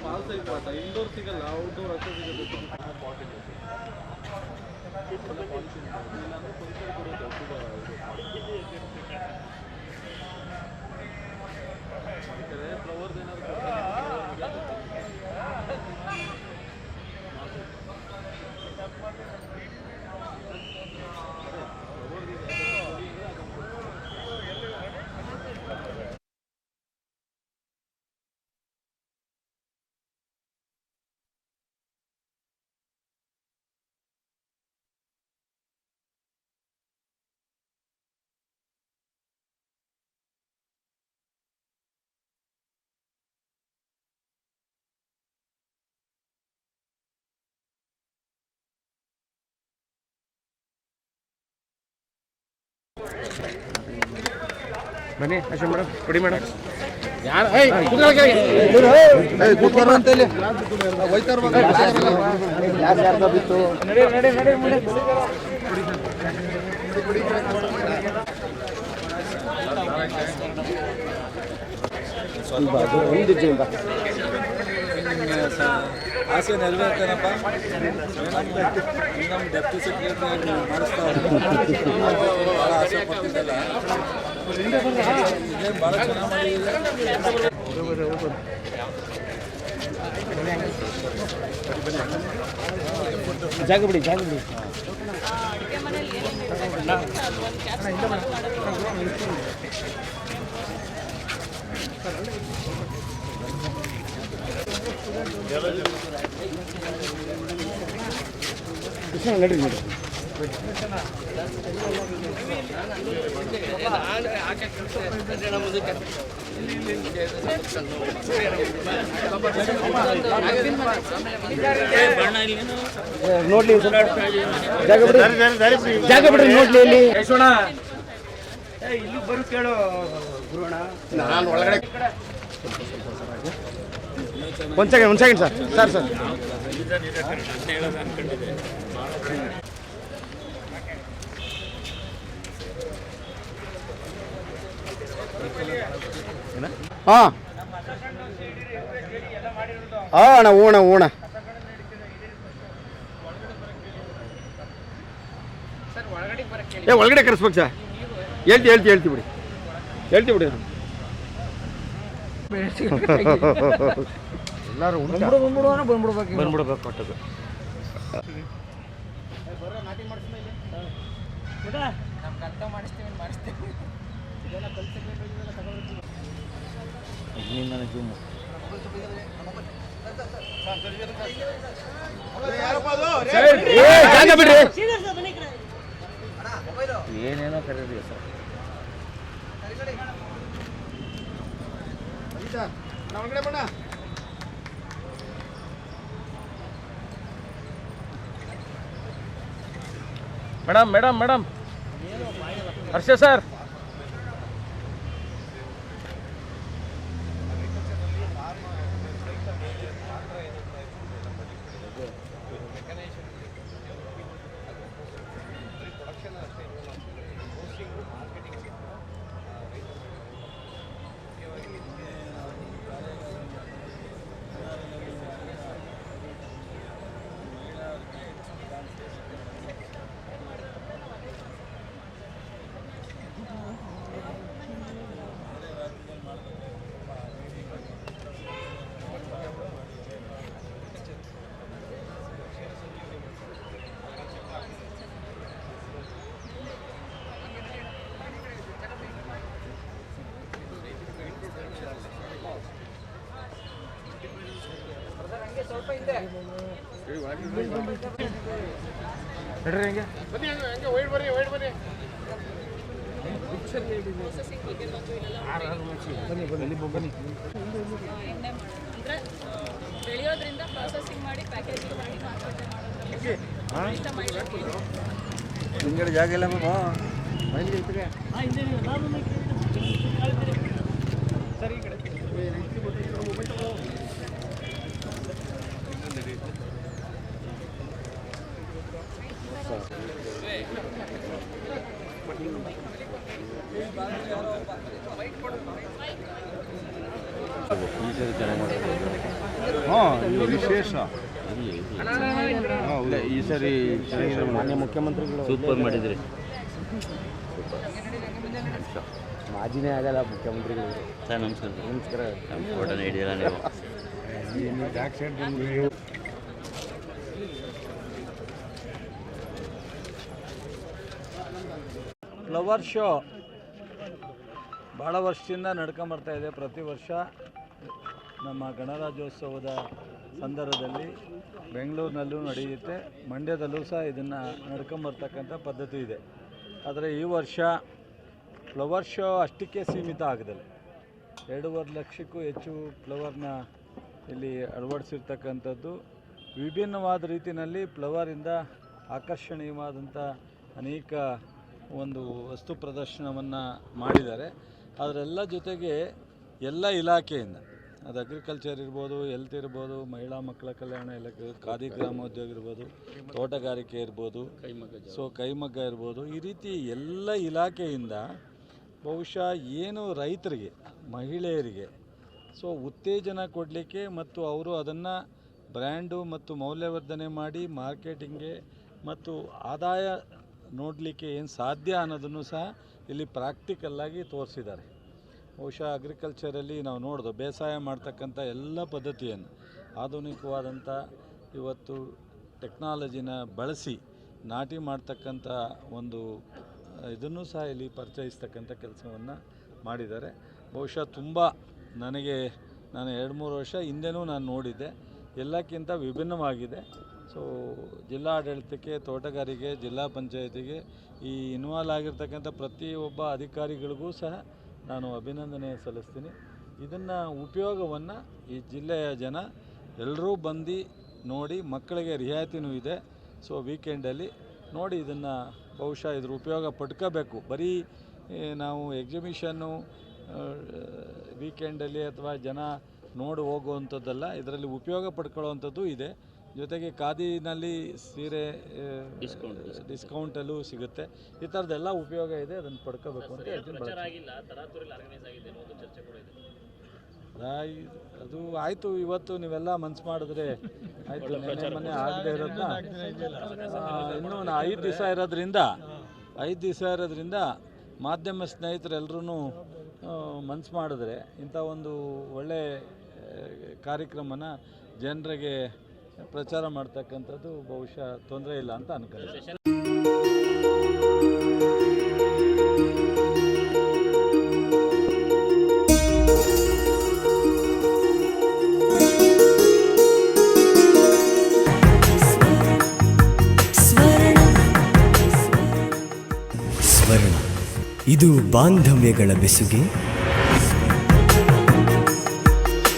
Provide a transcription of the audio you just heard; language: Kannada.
ಫಾಲ್ಸ್ ಐಪಾಟ ಇಂಡೋರ್ ಸಿಗಲ್ಲ, ಔಟ್ಡೋರ್ ಅಷ್ಟೇ ಸಿಗುತ್ತೆ. ಫ್ಲವರ್ಸ್ ಏನಾದ್ರು ಬನ್ನಿ ಅಶೋಕ್ ಮೇಡಮ್, ಕೊಡಿ ಮೇಡಮ್. ಆಸೆ ನೆರವೇರ್ತೇನಪ್ಪ. ನಮ್ಮ ಡೆಪ್ಟಿ ಸೆಕ್ರೆಟರಿ ಮಾಡಿಸ್ತಾ ಭಾಳ ಆಸೆ ಪಡ್ತಿದ್ದಲ್ಲ, ಇದೇನು ಭಾಳ ಚೆನ್ನಾಗಿ ಮಾಡಿದೆ. ಜಾಗ ಬಿಡಿ, ಜಾಗ ಬಿಡಿ. ನಡ್ರಿ ನೋಡಿ. ನೋಡ್ಲಿ, ಜಾಗ ಬಿಡ್ರಿ, ಜಾಗ ಬಿಡ್ರಿ, ನೋಡ್ಲಿ. ಇಲ್ಲಿ ಯಶೋಣ ಇಲ್ಲಿ ಬರು ಕೇಳು ಗುರುಣ. ನಾನು ಒಳಗಡೆ ಒಂದು ಸೆಕೆಂಡ್ ಸರ್. ಹಾಂ ಅಣ್ಣ, ಊಣ ಒಳಗಡೆ ಕರೆಸ್ಬೇಕು ಸರ್. ಹೇಳ್ತಿ ಬಿಡಿ. ಎಲ್ಲರೂ ಬಂದ್ಬಿಡ್ಬೇಕು ಒಟ್ಟದು. ಜಾಗ ಬಿಡ್ರಿ, ಏನೇನೋ ಕರೀರಿ ಸರ್. ಮೇಡಮ್ ಹರ್ಷ ಸರ್. ನಡ್ರಿ, ಹಂಗೆ ಬನ್ನಿ, ಹಂಗೆ ವೈಡ್ ಬನ್ನಿ. ಪ್ರೊಸೆಸಿಂಗ್ ಬಗ್ಗೆ ಬಂದು ಇಲ್ಲೆಲ್ಲ ಬನ್ನಿ ಎಣ್ಣೆ ಅಂದರೆ ಬೆಳೆಯೋದ್ರಿಂದ ಪ್ರೊಸೆಸಿಂಗ್ ಮಾಡಿ ಪ್ಯಾಕೇಜಿಂಗ್ ಮಾಡಿ ಮಾರುಕಟ್ಟೆ ಮಾಡೋದ್ರಲ್ಲಿ ಮಹಿಳೆಯರಿಗೆ ಹಿಂಗಡೆ ಜಾಗ ಇಲ್ಲ ಬಾಬಾ ಈ ಸರಿ ಚೆನ್ನಾಗಿ ಮಾಡಿದ್ರು. ಇದು ವಿಶೇಷ ಇಲ್ಲ, ಈ ಸರಿ ಚೆನ್ನಾಗಿದೆ. ಮಾನ್ಯ ಮುಖ್ಯಮಂತ್ರಿಗಳು ಸೂಪರ್ ಮಾಡಿದ್ರಿ. ಮಾಜಿನೇ ಆಗಲ್ಲ ಮುಖ್ಯಮಂತ್ರಿಗಳು. ಸರ್ ನಮಸ್ಕಾರ. ನಮಸ್ಕಾರ. ನಮ್ಮ ಫೋಟೋನ ಹಿಡಿಯಲ್ಲ ನೀವು. ಫ್ಲವರ್ ಶೋ ಭಾಳ ವರ್ಷದಿಂದ ನಡ್ಕೊಂಬರ್ತಾ ಇದೆ. ಪ್ರತಿ ವರ್ಷ ನಮ್ಮ ಗಣರಾಜ್ಯೋತ್ಸವದ ಸಂದರ್ಭದಲ್ಲಿ ಬೆಂಗಳೂರಿನಲ್ಲೂ ನಡೆಯುತ್ತೆ, ಮಂಡ್ಯದಲ್ಲೂ ಸಹ ಇದನ್ನು ನಡ್ಕೊಂಬರ್ತಕ್ಕಂಥ ಪದ್ಧತಿ ಇದೆ. ಆದರೆ ಈ ವರ್ಷ ಫ್ಲವರ್ ಶೋ ಅಷ್ಟಕ್ಕೆ ಸೀಮಿತ ಆಗದಲ್ಲ, 2.5 ಲಕ್ಷಕ್ಕೂ ಹೆಚ್ಚು ಫ್ಲವರ್ನ ಇಲ್ಲಿ ಅಳವಡಿಸಿರ್ತಕ್ಕಂಥದ್ದು. ವಿಭಿನ್ನವಾದ ರೀತಿಯಲ್ಲಿ ಫ್ಲವರಿಂದ ಆಕರ್ಷಣೀಯವಾದಂಥ ಅನೇಕ ಒಂದು ವಸ್ತು ಪ್ರದರ್ಶನವನ್ನು ಮಾಡಿದ್ದಾರೆ. ಅದರೆಲ್ಲ ಜೊತೆಗೆ ಎಲ್ಲ ಇಲಾಖೆಯಿಂದ, ಅದು ಅಗ್ರಿಕಲ್ಚರ್ ಇರ್ಬೋದು, ಹೆಲ್ತ್ ಇರ್ಬೋದು, ಮಹಿಳಾ ಮಕ್ಕಳ ಕಲ್ಯಾಣ ಇಲಾಖೆ, ಖಾದಿ ಗ್ರಾಮೋದ್ಯೋಗ ಇರ್ಬೋದು, ತೋಟಗಾರಿಕೆ ಇರ್ಬೋದು, ಕೈಮಗ್ಗ ಇರ್ಬೋದು, ಈ ರೀತಿ ಎಲ್ಲ ಇಲಾಖೆಯಿಂದ ಬಹುಶಃ ಏನು ರೈತರಿಗೆ, ಮಹಿಳೆಯರಿಗೆ ಉತ್ತೇಜನ ಕೊಡಲಿಕ್ಕೆ ಮತ್ತು ಅವರು ಅದನ್ನು ಬ್ರ್ಯಾಂಡು ಮತ್ತು ಮೌಲ್ಯವರ್ಧನೆ ಮಾಡಿ ಮಾರ್ಕೆಟಿಂಗ್ಗೆ ಮತ್ತು ಆದಾಯ ನೋಡಲಿಕ್ಕೆ ಏನು ಸಾಧ್ಯ ಅನ್ನೋದನ್ನು ಸಹ ಇಲ್ಲಿ ಪ್ರಾಕ್ಟಿಕಲ್ಲಾಗಿ ತೋರಿಸಿದ್ದಾರೆ. ಬಹುಶಃ ಅಗ್ರಿಕಲ್ಚರಲ್ಲಿ ನಾವು ನೋಡೋದು ಬೇಸಾಯ ಮಾಡ್ತಕ್ಕಂಥ ಎಲ್ಲ ಪದ್ಧತಿಯನ್ನು ಆಧುನಿಕವಾದಂಥ ಇವತ್ತು ಟೆಕ್ನಾಲಜಿನ ಬಳಸಿ ನಾಟಿ ಮಾಡ್ತಕ್ಕಂಥ ಒಂದು ಇದನ್ನು ಸಹ ಇಲ್ಲಿ ಪರಿಚಯಿಸ್ತಕ್ಕಂಥ ಕೆಲಸವನ್ನು ಮಾಡಿದ್ದಾರೆ. ಬಹುಶಃ ತುಂಬ ನಾನು 2-3 ವರ್ಷ ಹಿಂದೆನೂ ನಾನು ನೋಡಿದ್ದೆ, ಎಲ್ಲಕ್ಕಿಂತ ವಿಭಿನ್ನವಾಗಿದೆ. ಜಿಲ್ಲಾಡಳಿತಕ್ಕೆ, ತೋಟಗಾರಿಕೆ, ಜಿಲ್ಲಾ ಪಂಚಾಯತಿಗೆ, ಈ ಇನ್ವಾಲ್ವ್ ಆಗಿರ್ತಕ್ಕಂಥ ಪ್ರತಿಯೊಬ್ಬ ಅಧಿಕಾರಿಗಳಿಗೂ ಸಹ ನಾನು ಅಭಿನಂದನೆ ಸಲ್ಲಿಸ್ತೀನಿ. ಇದನ್ನು ಉಪಯೋಗವನ್ನು ಈ ಜಿಲ್ಲೆಯ ಜನ ಎಲ್ಲರೂ ಬಂದು ನೋಡಿ, ಮಕ್ಕಳಿಗೆ ರಿಯಾಯಿತಿನೂ ಇದೆ. ವೀಕೆಂಡಲ್ಲಿ ನೋಡಿ ಇದನ್ನು ಬಹುಶಃ ಇದ್ರ ಉಪಯೋಗ ಪಡ್ಕೋಬೇಕು. ಬರೀ ನಾವು ಎಕ್ಸಿಬಿಷನ್ನು ವೀಕೆಂಡಲ್ಲಿ ಅಥವಾ ಜನ ನೋಡಿ ಹೋಗುವಂಥದ್ದಲ್ಲ, ಇದರಲ್ಲಿ ಉಪಯೋಗ ಪಡ್ಕೊಳ್ಳೋವಂಥದ್ದು ಇದೆ. ಜೊತೆಗೆ ಖಾದಿನಲ್ಲಿ ಸೀರೆ ಡಿಸ್ಕೌಂಟಲ್ಲೂ ಸಿಗುತ್ತೆ. ಈ ಥರದ್ದೆಲ್ಲ ಉಪಯೋಗ ಇದೆ, ಅದನ್ನು ಪಡ್ಕೋಬೇಕು ಅಂತ ಹೇಳ್ತೀನಿ. ಅದು ಆಯಿತು, ಇವತ್ತು ನೀವೆಲ್ಲ ಮನ್ಸು ಮಾಡಿದ್ರೆ ಆಯಿತು. ಮೊನ್ನೆ ಆಗದೆ ಇರೋದನ್ನ ಇನ್ನೂ 5 ದಿವಸ ಇರೋದ್ರಿಂದ ಮಾಧ್ಯಮ ಸ್ನೇಹಿತರೆಲ್ಲರೂ ಮನ್ಸು ಮಾಡಿದ್ರೆ ಇಂಥ ಒಂದು ಒಳ್ಳೆ ಕಾರ್ಯಕ್ರಮನ ಜನರಿಗೆ ಪ್ರಚಾರ ಮಾಡ್ತಕ್ಕಂಥದ್ದು ಬಹುಶಃ ತೊಂದರೆ ಇಲ್ಲ ಅಂತ ಅನ್ಕೊಂಡಿದ್ದೀನಿ. ಸ್ವರ್ಣ, ಇದು ಬಾಂಧವ್ಯಗಳ ಬೆಸುಗೆ,